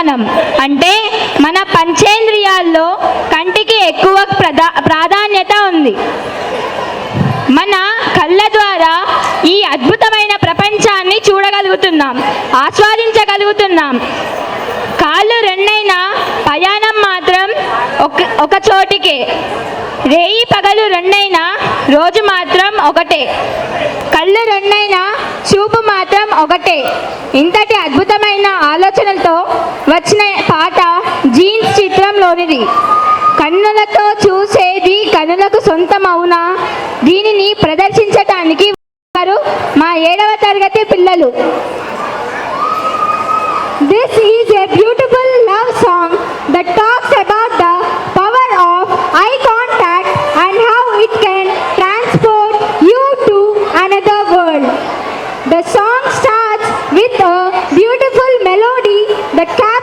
ప్రధానం. అంటే మన పంచేంద్రియాల్లో కంటికి ఎక్కువ ప్రాధాన్యత ఉంది. మన కళ్ళ ద్వారా ఈ అద్భుతమైన ప్రపంచాన్ని చూడగలుగుతున్నాం, ఆస్వాదించగలుగుతున్నాం. కాళ్ళు రెండైనా ప్రయాణం మాత్రం ఒక చోటికే. రేయి పగలు రెండైనా రోజు మాత్రం ఒకటే. కళ్ళు రెండైనా చూపు మాత్రం ఒకటే. ఇంతటి అద్భుతమైన ఆలోచనలతో వచ్చిన పాట జీన్స్ చిత్రంలోనిది. కన్నులతో చూసేది కనులకు సొంతమవునా? దీనిని ప్రదర్శించటానికి వారు మా 7వ తరగతి పిల్లలు. This is a beautiful love song that talks about the power of eye contact and how it can transport you to another world. The song starts with a beautiful melody that captures